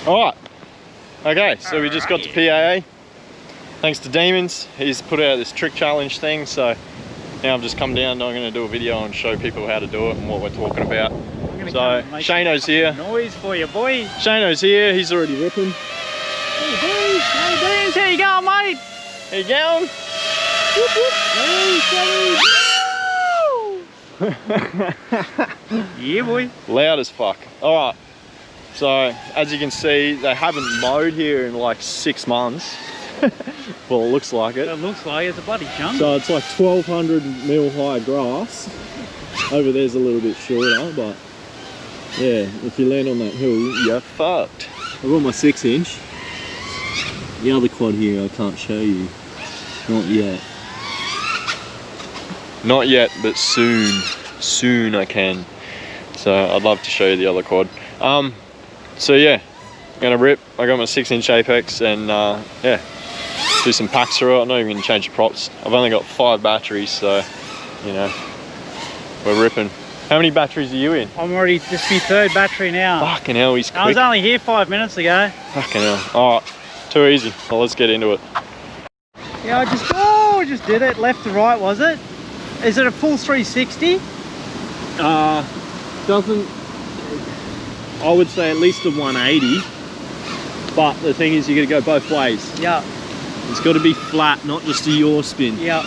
Alright. Okay, so we just got to PAA. Thanks to Demons, he's put out this trick challenge thing, so now I've just come down and I'm going to do a video and show people how to do it and what we're talking about. So Shano's here. Noise for you, boy. Shano's here, he's already ripping. Hey boys, hey Deans, how you going, mate? How you going? Whoop, whoop. Hey, yeah, boy. Loud as fuck. Alright, so as you can see, they haven't mowed here in like 6 months. Well, it looks like it. It looks like it's a bloody jungle. So it's like 1200 mil high grass. Over there's a little bit shorter, but yeah, if you land on that hill, you're fucked. I've got my 6-inch. The other quad here I can't show you. Not yet. Not yet, but soon. Soon I can. So I'd love to show you the other quad. So yeah, I'm gonna rip. I got my 6-inch Apex and yeah, do some packs through it. I'm not even gonna change the props. I've only got 5 batteries, so you know, we're ripping. How many batteries are you in? I'm already, this is my 3rd battery now. Fucking hell, he's quick. I was only here 5 minutes ago. Fucking hell. Alright, too easy. Well, let's get into it. Yeah, I just did it. Left to right, was it? Is it a full 360? Doesn't, I would say at least a 180. But the thing is, you got to go both ways. Yeah. It's got to be flat, not just a yaw spin. Yeah.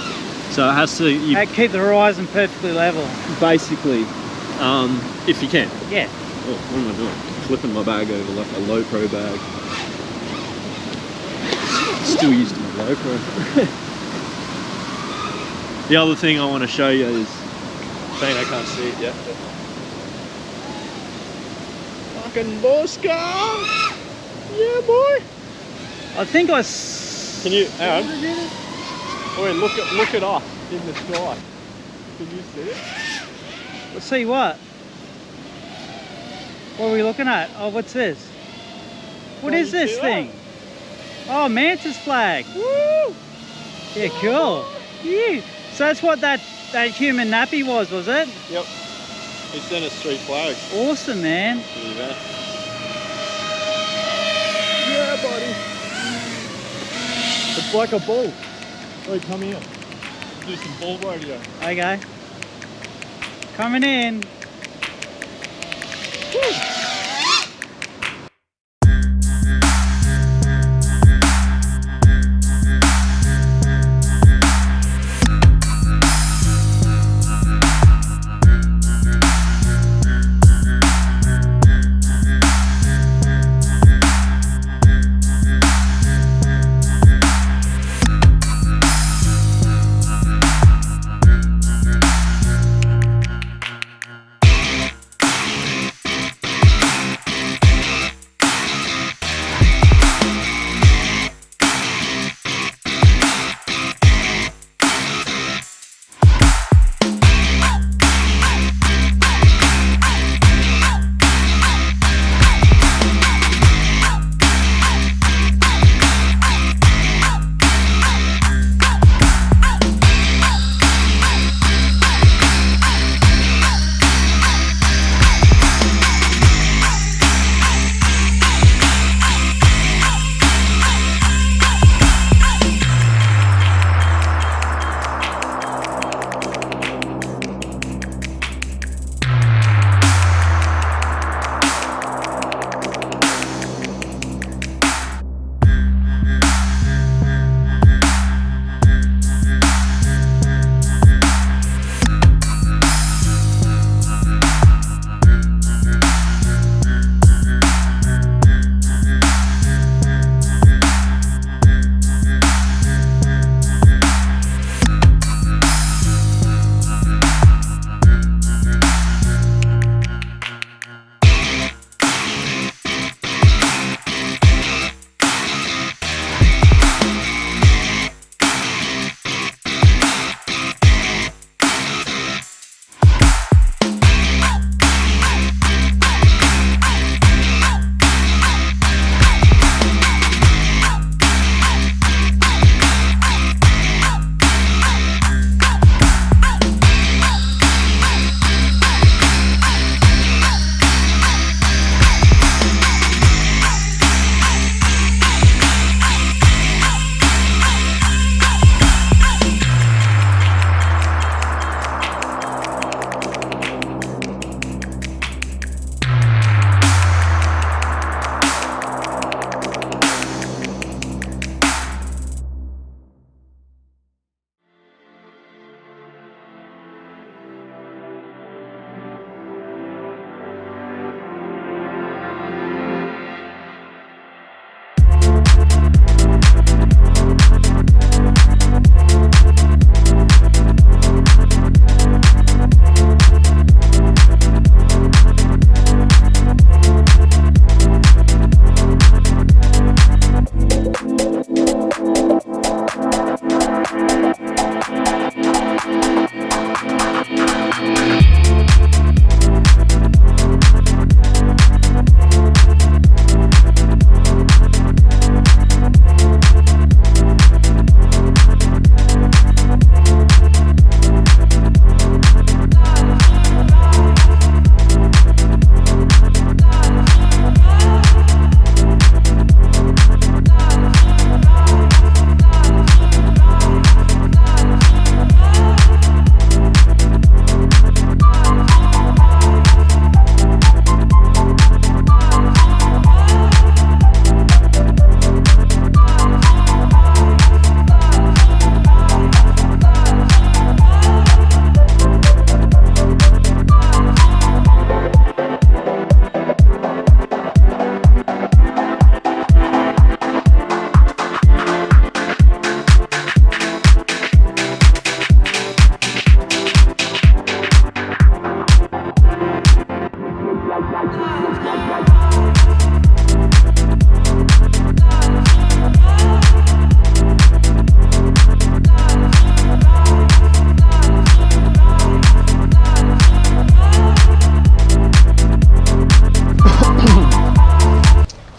So it has to keep the horizon perfectly level. Basically, if you can. Yeah. Oh, what am I doing? Flipping my bag over like a low pro bag. Still used to my low pro. The other thing I want to show you is, saying I can't see it yet. Fucking Bosca! Yeah, boy. I think I. Can you? Hang on. Boy, look at us in the sky. Can you see it? Let's see what. What are we looking at? Oh, what's this? What is this thing? Oh, mantis flag. Woo! Yeah, cool. Yeah. So that's what that human nappy was it? Yep. He sent us 3 flags. Awesome, man. Yeah, yeah, buddy. It's like a bull. Oh, come here. Do some bull rodeo. Okay. Coming in. Woo.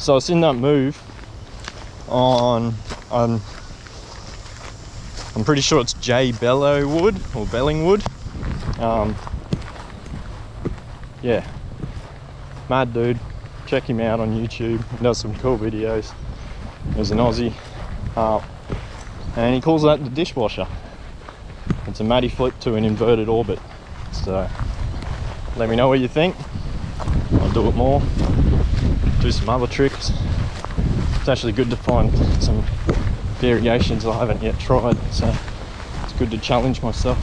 So it's in that move on, I'm pretty sure it's J Bellowwood or Bellingwood. Yeah, mad dude. Check him out on YouTube. He does some cool videos. He's an Aussie, and he calls that the dishwasher. It's a matty flip to an inverted orbit. So let me know what you think. I'll do it more, do some other tricks. It's actually good to find some variations I haven't yet tried, so it's good to challenge myself.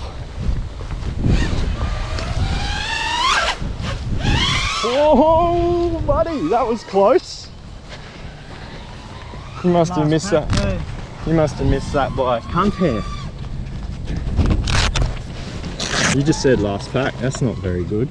Oh, buddy, that was close. You must have missed that. You must have missed that by a cunt hair. You just said last pack. That's not very good.